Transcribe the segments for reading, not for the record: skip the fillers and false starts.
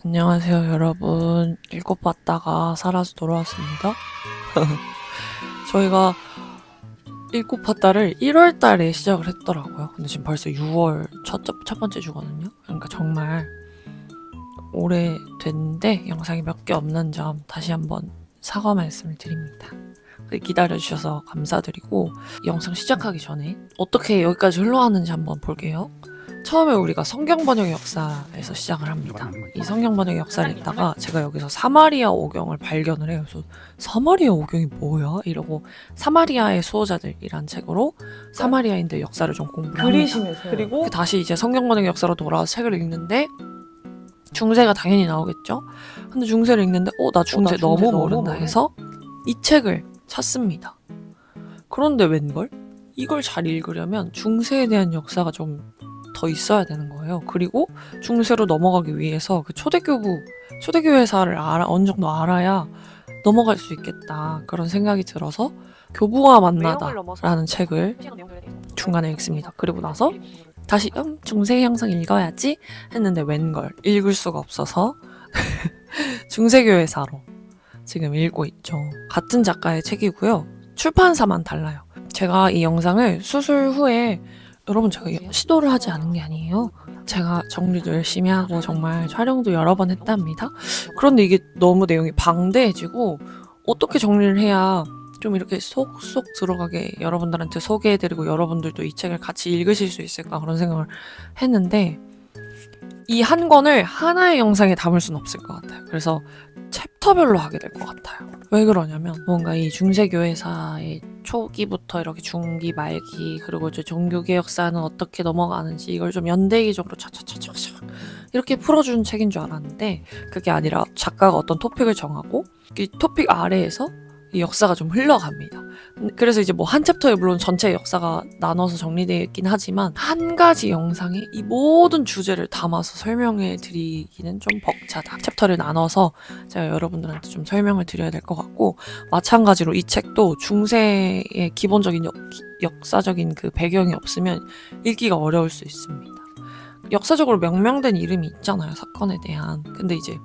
안녕하세요, 여러분. 일곱 봤다가 살아서 돌아왔습니다. 저희가 일곱 봤다를 1월 달에 시작을 했더라고요. 근데 지금 벌써 6월 첫 번째 주거든요. 그러니까 정말 오래됐는데 영상이 몇 개 없는 점 다시 한번 사과 말씀을 드립니다. 기다려주셔서 감사드리고, 이 영상 시작하기 전에 어떻게 여기까지 흘러왔는지 한번 볼게요. 처음에 우리가 성경 번역의 역사에서 시작을 합니다. 이 성경 번역의 역사를 읽다가 제가 여기서 사마리아 오경을 발견을 해요. 그래서 사마리아 오경이 뭐야? 이러고 사마리아의 수호자들이란 책으로 사마리아인들 역사를 좀 공부를 합니다. 그리고 다시 이제 성경 번역의 역사로 돌아와서 책을 읽는데 중세가 당연히 나오겠죠? 근데 중세를 읽는데 나 중세 너무 모른다 해서 이 책을 찾습니다. 그런데 웬걸? 이걸 잘 읽으려면 중세에 대한 역사가 좀 더 있어야 되는 거예요. 그리고 중세로 넘어가기 위해서 그 초대교회사를 어느 정도 알아야 넘어갈 수 있겠다. 그런 생각이 들어서 교부와 만나다 라는 책을 중간에 읽습니다. 그리고 나서 다시 중세 형성 읽어야지 했는데 웬걸 읽을 수가 없어서 중세교회사로 지금 읽고 있죠. 같은 작가의 책이고요. 출판사만 달라요. 제가 이 영상을 수술 후에 여러분 제가 시도를 하지 않은 게 아니에요. 제가 정리도 열심히 하고 정말 촬영도 여러 번 했답니다. 그런데 이게 너무 내용이 방대해지고 어떻게 정리를 해야 좀 이렇게 쏙쏙 들어가게 여러분들한테 소개해드리고 여러분들도 이 책을 같이 읽으실 수 있을까 그런 생각을 했는데 이 한 권을 하나의 영상에 담을 수는 없을 것 같아요. 그래서 챕터별로 하게 될 것 같아요. 왜 그러냐면 뭔가 이 중세교회사의 초기부터 이렇게 중기, 말기 그리고 이제 종교개혁사는 어떻게 넘어가는지 이걸 좀 연대기적으로 차차차차차 이렇게 풀어주는 책인 줄 알았는데 그게 아니라 작가가 어떤 토픽을 정하고 이 토픽 아래에서 이 역사가 좀 흘러갑니다. 그래서 이제 뭐 한 챕터에 물론 전체 역사가 나눠서 정리되어 있긴 하지만 한 가지 영상에 이 모든 주제를 담아서 설명해 드리기는 좀 벅차다. 챕터를 나눠서 제가 여러분들한테 좀 설명을 드려야 될 것 같고 마찬가지로 이 책도 중세의 기본적인 역사적인 그 배경이 없으면 읽기가 어려울 수 있습니다. 역사적으로 명명된 이름이 있잖아요. 사건에 대한. 근데 이제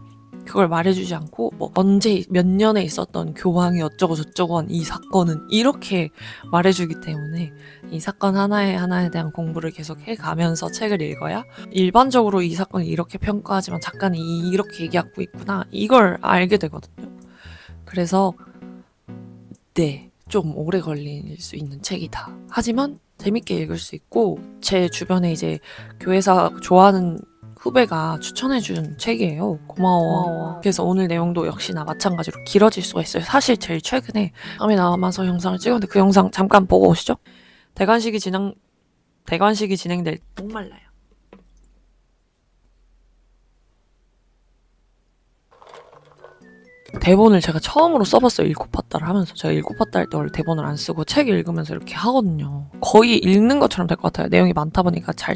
그걸 말해주지 않고 뭐 언제 몇 년에 있었던 교황이 어쩌고 저쩌고 한 이 사건은 이렇게 말해주기 때문에 이 사건 하나에 대한 공부를 계속 해가면서 책을 읽어야 일반적으로 이 사건을 이렇게 평가하지만 작가는 이렇게 얘기하고 있구나 이걸 알게 되거든요. 그래서 좀 오래 걸릴 수 있는 책이다. 하지만 재밌게 읽을 수 있고 제 주변에 이제 교회사 좋아하는 후배가 추천해준 책이에요. 고마워. 그래서 오늘 내용도 역시나 마찬가지로 길어질 수가 있어요. 사실 제일 최근에 밤에 남아서 영상을 찍었는데 그 영상 잠깐 보고 오시죠. 대관식이 진행될 목말라요. 대본을 제가 처음으로 써봤어요. 일곱 봤다를 하면서. 제가 일곱 봤다 할 때 원래 대본을 안 쓰고 책 읽으면서 이렇게 하거든요. 거의 읽는 것처럼 될 것 같아요. 내용이 많다 보니까 잘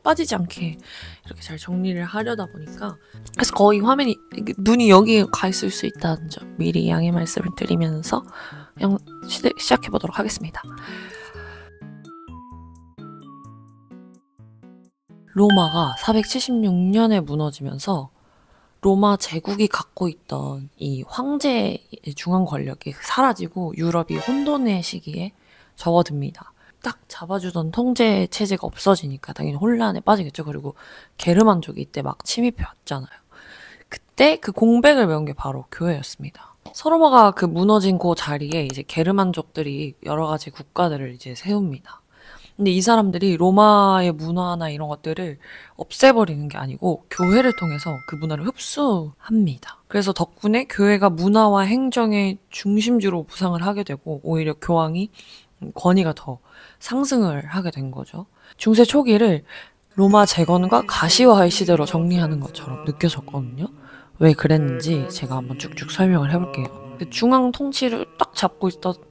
빠지지 않게 이렇게 잘 정리를 하려다 보니까 그래서 거의 화면이 눈이 여기에 가 있을 수 있다는 점 미리 양해 말씀을 드리면서 시작해보도록 하겠습니다. 로마가 476년에 무너지면서 로마 제국이 갖고 있던 이 황제의 중앙 권력이 사라지고 유럽이 혼돈의 시기에 접어듭니다. 딱 잡아주던 통제 체제가 없어지니까 당연히 혼란에 빠지겠죠. 그리고 게르만족이 이때 막 침입해 왔잖아요. 그때 그 공백을 메운 게 바로 교회였습니다. 서로마가 그 무너진 그 자리에 이제 게르만족들이 여러 가지 국가들을 이제 세웁니다. 근데 이 사람들이 로마의 문화나 이런 것들을 없애버리는 게 아니고 교회를 통해서 그 문화를 흡수합니다. 그래서 덕분에 교회가 문화와 행정의 중심지로 부상을 하게 되고 오히려 교황이 권위가 더 상승을 하게 된 거죠. 중세 초기를 로마 재건과 가시화의 시대로 정리하는 것처럼 느껴졌거든요. 왜 그랬는지 제가 한번 쭉쭉 설명을 해볼게요. 중앙 통치를 딱 잡고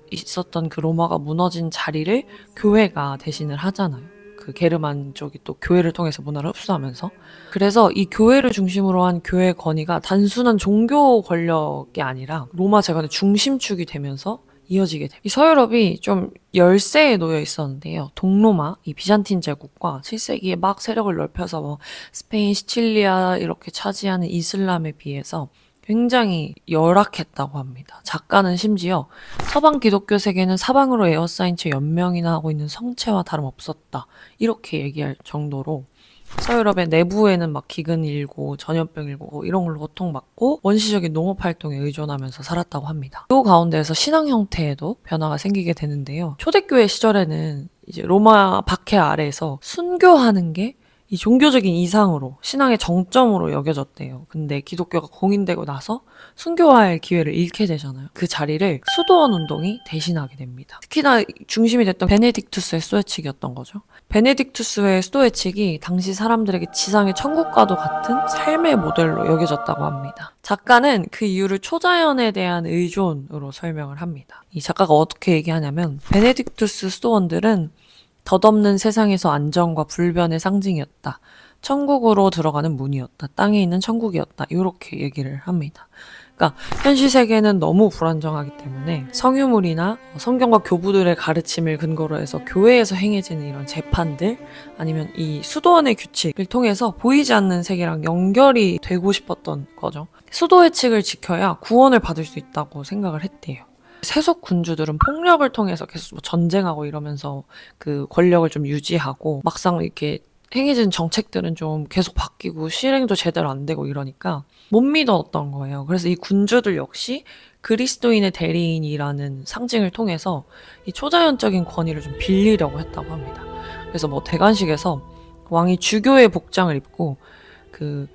있었던 그 로마가 무너진 자리를 교회가 대신을 하잖아요. 그 게르만 쪽이 또 교회를 통해서 문화를 흡수하면서. 그래서 이 교회를 중심으로 한 교회 권위가 단순한 종교 권력이 아니라 로마 재건의 중심축이 되면서 이어지게 됩니다. 이 서유럽이 좀 열세에 놓여 있었는데요. 동로마, 이 비잔틴 제국과 7세기에 막 세력을 넓혀서 뭐 스페인, 시칠리아 이렇게 차지하는 이슬람에 비해서 굉장히 열악했다고 합니다. 작가는 심지어 서방 기독교 세계는 사방으로 에워싸인 채 연명이나 하고 있는 성체와 다름없었다. 이렇게 얘기할 정도로 서유럽의 내부에는 막 기근 일고 전염병 일고 이런 걸로 고통받고 원시적인 농업 활동에 의존하면서 살았다고 합니다. 그 가운데에서 신앙 형태에도 변화가 생기게 되는데요. 초대교회 시절에는 이제 로마 박해 아래에서 순교하는 게 이 종교적인 이상으로 신앙의 정점으로 여겨졌대요. 근데 기독교가 공인되고 나서 순교할 기회를 잃게 되잖아요. 그 자리를 수도원 운동이 대신하게 됩니다. 특히나 중심이 됐던 베네딕투스의 수도회칙이었던 거죠. 베네딕투스의 수도회칙이 당시 사람들에게 지상의 천국과도 같은 삶의 모델로 여겨졌다고 합니다. 작가는 그 이유를 초자연에 대한 의존으로 설명을 합니다. 이 작가가 어떻게 얘기하냐면 베네딕투스 수도원들은 덧없는 세상에서 안정과 불변의 상징이었다. 천국으로 들어가는 문이었다. 땅에 있는 천국이었다. 이렇게 얘기를 합니다. 그러니까 현실 세계는 너무 불안정하기 때문에 성유물이나 성경과 교부들의 가르침을 근거로 해서 교회에서 행해지는 이런 재판들 아니면 이 수도원의 규칙을 통해서 보이지 않는 세계랑 연결이 되고 싶었던 거죠. 수도의 칙을 지켜야 구원을 받을 수 있다고 생각을 했대요. 세속 군주들은 폭력을 통해서 계속 전쟁하고 이러면서 그 권력을 좀 유지하고 막상 이렇게 행해진 정책들은 좀 계속 바뀌고 실행도 제대로 안 되고 이러니까 못 믿었던 거예요. 그래서 이 군주들 역시 그리스도인의 대리인이라는 상징을 통해서 이 초자연적인 권위를 좀 빌리려고 했다고 합니다. 그래서 뭐 대관식에서 왕이 주교의 복장을 입고 그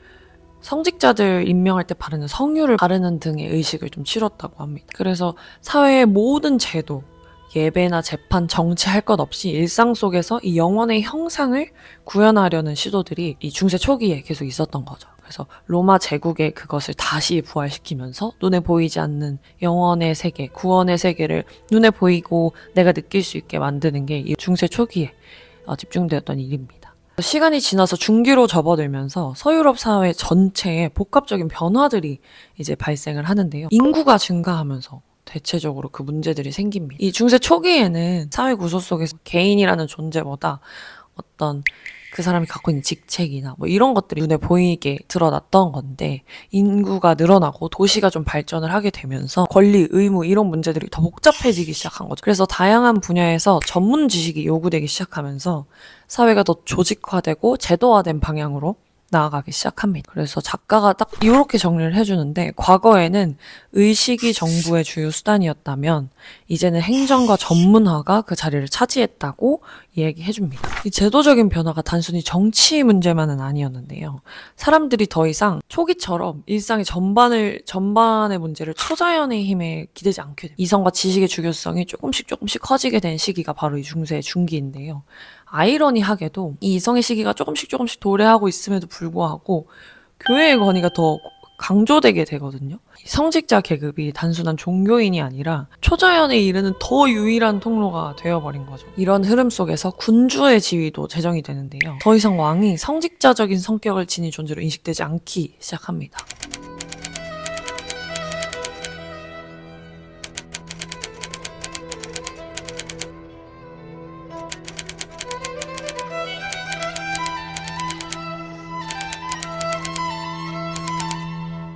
성직자들 임명할 때 바르는 성유를 바르는 등의 의식을 좀 치렀다고 합니다. 그래서 사회의 모든 제도, 예배나 재판, 정치 할 것 없이 일상 속에서 이 영혼의 형상을 구현하려는 시도들이 이 중세 초기에 계속 있었던 거죠. 그래서 로마 제국에 그것을 다시 부활시키면서 눈에 보이지 않는 영혼의 세계, 구원의 세계를 눈에 보이고 내가 느낄 수 있게 만드는 게 이 중세 초기에 집중되었던 일입니다. 시간이 지나서 중기로 접어들면서 서유럽 사회 전체에 복합적인 변화들이 이제 발생을 하는데요. 인구가 증가하면서 대체적으로 그 문제들이 생깁니다. 이 중세 초기에는 사회 구조 속에서 개인이라는 존재보다 어떤 그 사람이 갖고 있는 직책이나 뭐 이런 것들이 눈에 보이게 드러났던 건데 인구가 늘어나고 도시가 좀 발전을 하게 되면서 권리, 의무 이런 문제들이 더 복잡해지기 시작한 거죠. 그래서 다양한 분야에서 전문 지식이 요구되기 시작하면서 사회가 더 조직화되고 제도화된 방향으로 나아가기 시작합니다. 그래서 작가가 딱 이렇게 정리를 해주는데 과거에는 의식이 정부의 주요 수단이었다면 이제는 행정과 전문화가 그 자리를 차지했다고 얘기해줍니다. 이 제도적인 변화가 단순히 정치 문제만은 아니었는데요. 사람들이 더 이상 초기처럼 일상의 전반의 문제를 초자연의 힘에 기대지 않게 됩니다. 이성과 지식의 중요성이 조금씩 커지게 된 시기가 바로 이 중세 중기인데요. 아이러니하게도 이 이성의 시기가 조금씩 도래하고 있음에도 불구하고 교회의 권위가 더 강조되게 되거든요. 성직자 계급이 단순한 종교인이 아니라 초자연에 이르는 더 유일한 통로가 되어버린 거죠. 이런 흐름 속에서 군주의 지위도 제정이 되는데요. 더 이상 왕이 성직자적인 성격을 지닌 존재로 인식되지 않기 시작합니다.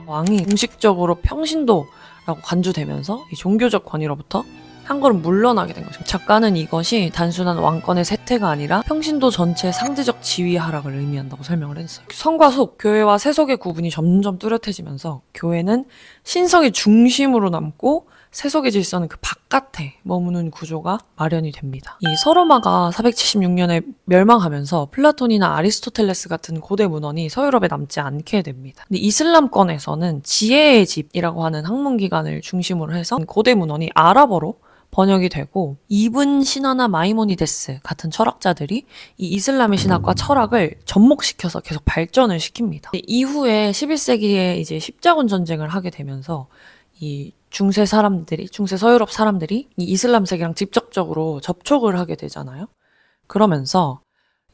왕이 공식적으로 평신도라고 간주되면서 이 종교적 권위로부터 한 걸음 물러나게 된 거죠. 작가는 이것이 단순한 왕권의 쇠퇴가 아니라 평신도 전체의 상대적 지위 하락을 의미한다고 설명을 했어요. 성과 속, 교회와 세속의 구분이 점점 뚜렷해지면서 교회는 신성의 중심으로 남고 세속의 질서는 그 바깥에 머무는 구조가 마련이 됩니다. 이 서로마가 476년에 멸망하면서 플라톤이나 아리스토텔레스 같은 고대 문헌이 서유럽에 남지 않게 됩니다. 근데 이슬람권에서는 지혜의 집이라고 하는 학문기관을 중심으로 해서 고대 문헌이 아랍어로 번역이 되고 이븐 시나나 마이모니데스 같은 철학자들이 이 이슬람의 신학과 철학을 접목시켜서 계속 발전을 시킵니다. 이후에 11세기에 이제 십자군 전쟁을 하게 되면서 이 중세 서유럽 사람들이 이 이슬람 세계랑 직접적으로 접촉을 하게 되잖아요. 그러면서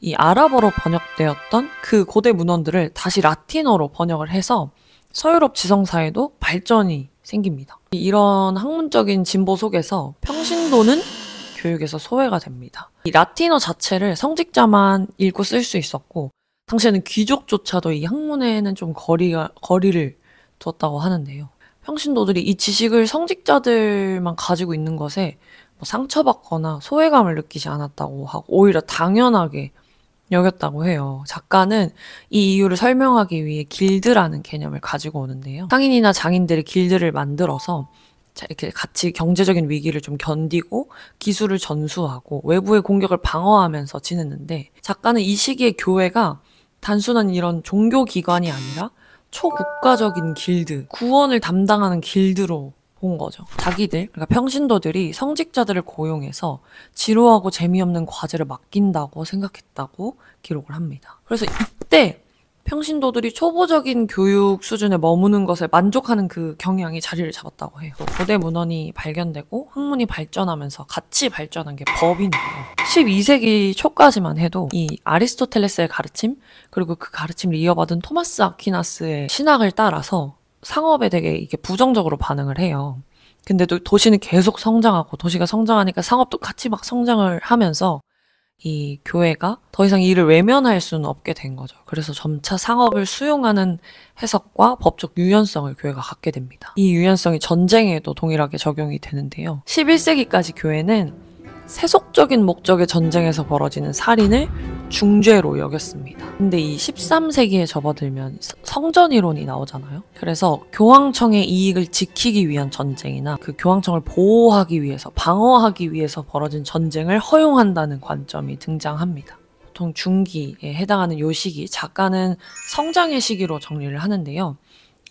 이 아랍어로 번역되었던 그 고대 문헌들을 다시 라틴어로 번역을 해서 서유럽 지성사회도 발전이 생깁니다. 이런 학문적인 진보 속에서 평신도는 교육에서 소외가 됩니다. 이 라틴어 자체를 성직자만 읽고 쓸 수 있었고 당시에는 귀족조차도 이 학문에는 좀 거리를 뒀다고 하는데요. 평신도들이 이 지식을 성직자들만 가지고 있는 것에 상처받거나 소외감을 느끼지 않았다고 하고 오히려 당연하게 여겼다고 해요. 작가는 이 이유를 설명하기 위해 길드라는 개념을 가지고 오는데요. 상인이나 장인들이 길드를 만들어서 이렇게 같이 경제적인 위기를 좀 견디고 기술을 전수하고 외부의 공격을 방어하면서 지냈는데 작가는 이 시기의 교회가 단순한 이런 종교기관이 아니라 초국가적인 길드, 구원을 담당하는 길드로 본 거죠. 자기들, 그러니까 평신도들이 성직자들을 고용해서 지루하고 재미없는 과제를 맡긴다고 생각했다고 기록을 합니다. 그래서 이때 평신도들이 초보적인 교육 수준에 머무는 것에 만족하는 그 경향이 자리를 잡았다고 해요. 고대 문헌이 발견되고 학문이 발전하면서 같이 발전한 게 법인데요. 12세기 초까지만 해도 이 아리스토텔레스의 가르침 그리고 그 가르침을 이어받은 토마스 아퀴나스의 신학을 따라서 상업에 되게 이게 부정적으로 반응을 해요. 근데 또 도시는 계속 성장하고 도시가 성장하니까 상업도 같이 막 성장을 하면서 이 교회가 더 이상 이를 외면할 수는 없게 된 거죠. 그래서 점차 상업을 수용하는 해석과 법적 유연성을 교회가 갖게 됩니다. 이 유연성이 전쟁에도 동일하게 적용이 되는데요. 11세기까지 교회는 세속적인 목적의 전쟁에서 벌어지는 살인을 중죄로 여겼습니다. 근데 이 13세기에 접어들면 성전이론이 나오잖아요. 그래서 교황청의 이익을 지키기 위한 전쟁이나 그 교황청을 보호하기 위해서, 방어하기 위해서 벌어진 전쟁을 허용한다는 관점이 등장합니다. 보통 중기에 해당하는 요 시기, 작가는 성장의 시기로 정리를 하는데요.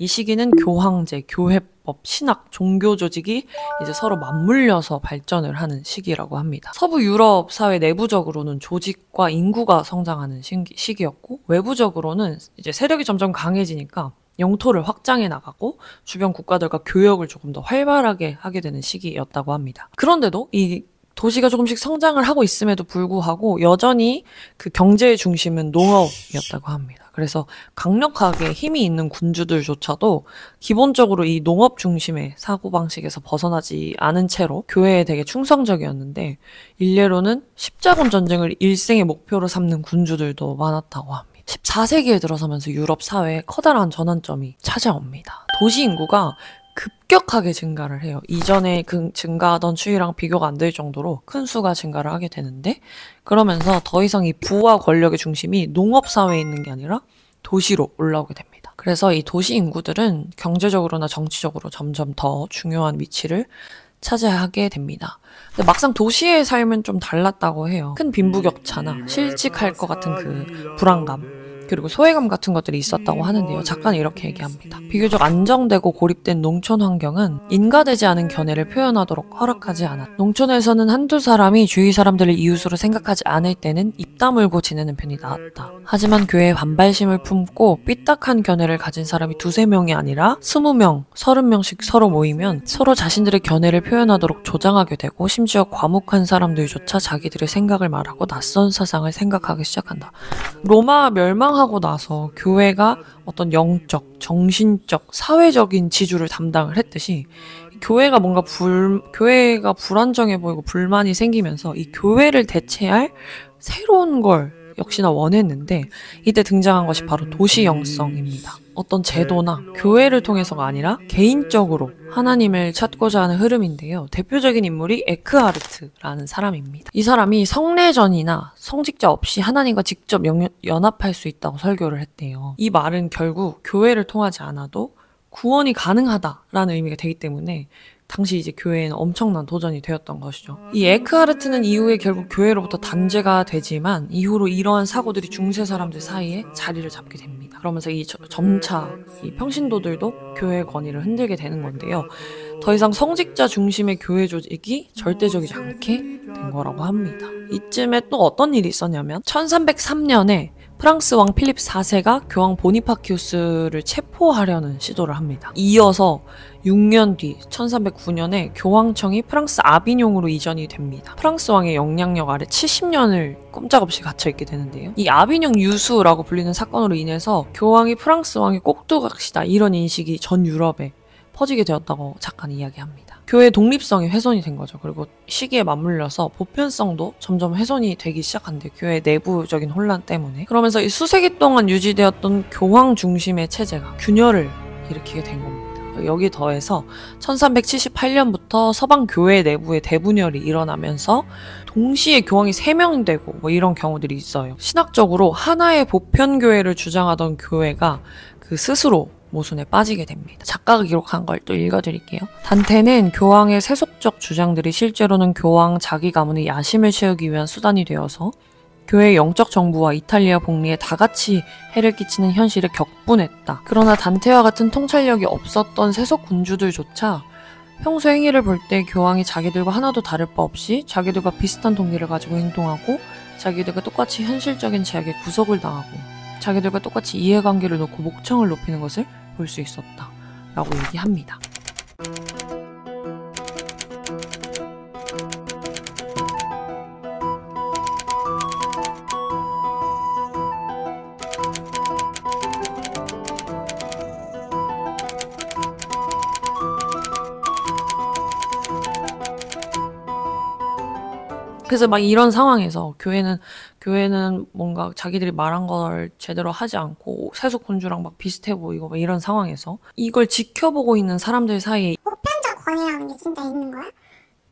이 시기는 교황제, 교회법, 신학, 종교 조직이 이제 서로 맞물려서 발전을 하는 시기라고 합니다. 서부 유럽 사회 내부적으로는 조직과 인구가 성장하는 시기였고 외부적으로는 이제 세력이 점점 강해지니까 영토를 확장해 나가고 주변 국가들과 교역을 조금 더 활발하게 하게 되는 시기였다고 합니다. 그런데도 이 도시가 조금씩 성장을 하고 있음에도 불구하고 여전히 그 경제의 중심은 농업이었다고 합니다. 그래서 강력하게 힘이 있는 군주들조차도 기본적으로 이 농업 중심의 사고방식에서 벗어나지 않은 채로 교회에 되게 충성적이었는데 일례로는 십자군 전쟁을 일생의 목표로 삼는 군주들도 많았다고 합니다. 14세기에 들어서면서 유럽 사회에 커다란 전환점이 찾아옵니다. 도시 인구가 급격하게 증가를 해요. 이전에 증가하던 추이랑 비교가 안 될 정도로 큰 수가 증가를 하게 되는데 그러면서 더 이상 이 부와 권력의 중심이 농업사회에 있는 게 아니라 도시로 올라오게 됩니다. 그래서 이 도시 인구들은 경제적으로나 정치적으로 점점 더 중요한 위치를 차지하게 됩니다. 근데 막상 도시의 삶은 좀 달랐다고 해요. 큰 빈부격차나 실직할 것 같은 그 불안감 그리고 소외감 같은 것들이 있었다고 하는데요. 작가는 이렇게 얘기합니다. 비교적 안정되고 고립된 농촌 환경은 인가되지 않은 견해를 표현하도록 허락하지 않았다. 농촌에서는 한두 사람이 주위 사람들을 이웃으로 생각하지 않을 때는 입 다물고 지내는 편이 나았다. 하지만 교회에 반발심을 품고 삐딱한 견해를 가진 사람이 두세 명이 아니라 20명, 30명씩 서로 모이면 서로 자신들의 견해를 표현하도록 조장하게 되고 심지어 과묵한 사람들조차 자기들의 생각을 말하고 낯선 사상을 생각하기 시작한다. 로마 멸망하고 나서 교회가 어떤 영적, 정신적, 사회적인 지주를 담당을 했듯이 교회가 뭔가 교회가 불안정해 보이고 불만이 생기면서 이 교회를 대체할 새로운 걸 역시나 원했는데 이때 등장한 것이 바로 도시영성입니다. 어떤 제도나 교회를 통해서가 아니라 개인적으로 하나님을 찾고자 하는 흐름인데요. 대표적인 인물이 에크하르트라는 사람입니다. 이 사람이 성례전이나 성직자 없이 하나님과 직접 연합할 수 있다고 설교를 했대요. 이 말은 결국 교회를 통하지 않아도 구원이 가능하다라는 의미가 되기 때문에 당시 이제 교회에는 엄청난 도전이 되었던 것이죠. 이 에크하르트는 이후에 결국 교회로부터 단죄가 되지만 이후로 이러한 사고들이 중세 사람들 사이에 자리를 잡게 됩니다. 그러면서 점차 이 평신도들도 교회의 권위를 흔들게 되는 건데요. 더 이상 성직자 중심의 교회 조직이 절대적이지 않게 된 거라고 합니다. 이쯤에 또 어떤 일이 있었냐면 1303년에 프랑스 왕 필립 4세가 교황 보니파키우스를 체포하려는 시도를 합니다. 이어서 6년 뒤 1309년에 교황청이 프랑스 아비뇽으로 이전이 됩니다. 프랑스 왕의 영향력 아래 70년을 꼼짝없이 갇혀있게 되는데요. 이 아비뇽 유수라고 불리는 사건으로 인해서 교황이 프랑스 왕의 꼭두각시다 이런 인식이 전 유럽에 퍼지게 되었다고 작가는 이야기합니다. 교회의 독립성이 훼손이 된 거죠. 그리고 시기에 맞물려서 보편성도 점점 훼손이 되기 시작한대요. 교회 내부적인 혼란 때문에. 그러면서 이 수세기 동안 유지되었던 교황 중심의 체제가 균열을 일으키게 된 겁니다. 여기 더해서 1378년부터 서방 교회 내부의 대분열이 일어나면서 동시에 교황이 3명 되고 뭐 이런 경우들이 있어요. 신학적으로 하나의 보편교회를 주장하던 교회가 그 스스로 모순에 빠지게 됩니다. 작가가 기록한 걸 또 읽어드릴게요. 단테는 교황의 세속적 주장들이 실제로는 교황 자기 가문의 야심을 채우기 위한 수단이 되어서 교회의 영적 정부와 이탈리아 복리에 다 같이 해를 끼치는 현실에 격분했다. 그러나 단테와 같은 통찰력이 없었던 세속 군주들조차 평소 행위를 볼 때 교황이 자기들과 하나도 다를 바 없이 자기들과 비슷한 동기를 가지고 행동하고 자기들과 똑같이 현실적인 제약에 구속을 당하고 자기들과 똑같이 이해관계를 놓고 목청을 높이는 것을 볼 수 있었다. 라고 얘기합니다. 그래서 막 이런 상황에서 교회는 뭔가 자기들이 말한 걸 제대로 하지 않고 세속 군주랑 막 비슷해 보이고 막 이런 상황에서 이걸 지켜보고 있는 사람들 사이에 보편적 권위라는 게 진짜 있는 거야?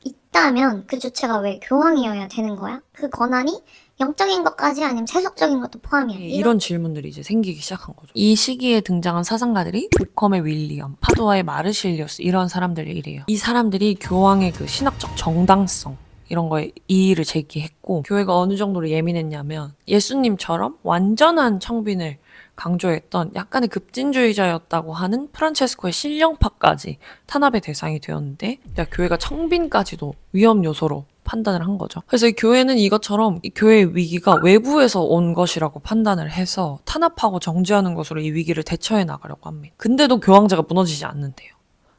있다면 그 주체가 왜 교황이어야 되는 거야? 그 권한이 영적인 것까지 아니면 세속적인 것도 포함이야? 이런 질문들이 이제 생기기 시작한 거죠. 이 시기에 등장한 사상가들이 오컴의 윌리엄, 파두아의 마르실리우스 이런 사람들이래요. 이 사람들이 교황의 그 신학적 정당성 이런 거에 이의를 제기했고 교회가 어느 정도로 예민했냐면 예수님처럼 완전한 청빈을 강조했던 약간의 급진주의자였다고 하는 프란체스코의 신령파까지 탄압의 대상이 되었는데 교회가 청빈까지도 위험 요소로 판단을 한 거죠. 그래서 이 교회는 이것처럼 이 교회의 위기가 외부에서 온 것이라고 판단을 해서 탄압하고 정지하는 것으로 이 위기를 대처해 나가려고 합니다. 근데도 교황제가 무너지지 않는데요.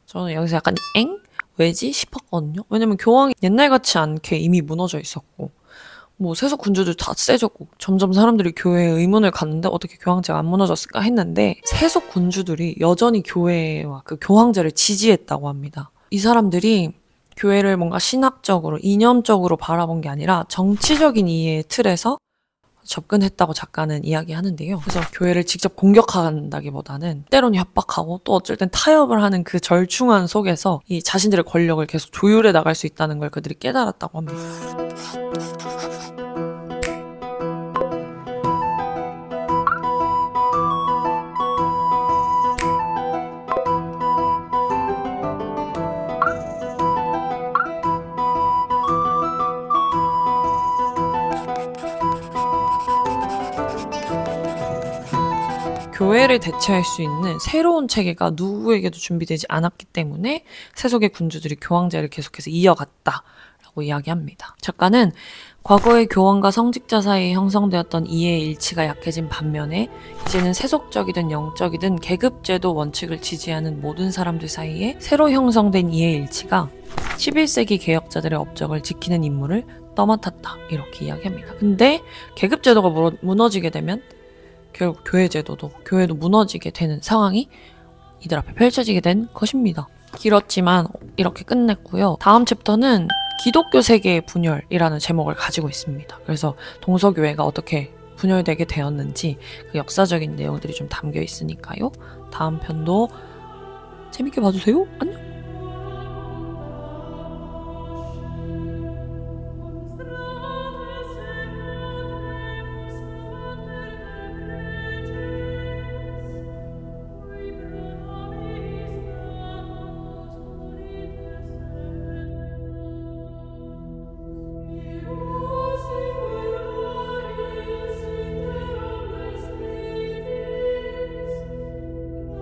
저는 여기서 약간 엥? 왜지? 싶었거든요. 왜냐면 교황이 옛날 같지 않게 이미 무너져 있었고 뭐 세속 군주들 다 세졌고 점점 사람들이 교회에 의문을 갖는데 어떻게 교황제가 안 무너졌을까 했는데 세속 군주들이 여전히 교회와 그 교황제를 지지했다고 합니다. 이 사람들이 교회를 뭔가 신학적으로 이념적으로 바라본 게 아니라 정치적인 이해의 틀에서 접근했다고 작가는 이야기하는데요. 그래서 교회를 직접 공격한다기보다는 때로는 협박하고 또 어쩔 땐 타협을 하는 그 절충안 속에서 이 자신들의 권력을 계속 조율해 나갈 수 있다는 걸 그들이 깨달았다고 합니다. 교회를 대체할 수 있는 새로운 체계가 누구에게도 준비되지 않았기 때문에 세속의 군주들이 교황제를 계속해서 이어갔다라고 이야기합니다. 작가는 과거의 교황과 성직자 사이에 형성되었던 이해의 일치가 약해진 반면에 이제는 세속적이든 영적이든 계급제도 원칙을 지지하는 모든 사람들 사이에 새로 형성된 이해의 일치가 11세기 개혁자들의 업적을 지키는 임무를 떠맡았다. 이렇게 이야기합니다. 근데 계급제도가 무너지게 되면 결국 교회도 무너지게 되는 상황이 이들 앞에 펼쳐지게 된 것입니다. 길었지만 이렇게 끝냈고요. 다음 챕터는 기독교 세계의 분열이라는 제목을 가지고 있습니다. 그래서 동서교회가 어떻게 분열되게 되었는지 그 역사적인 내용들이 좀 담겨 있으니까요. 다음 편도 재밌게 봐주세요. 안녕!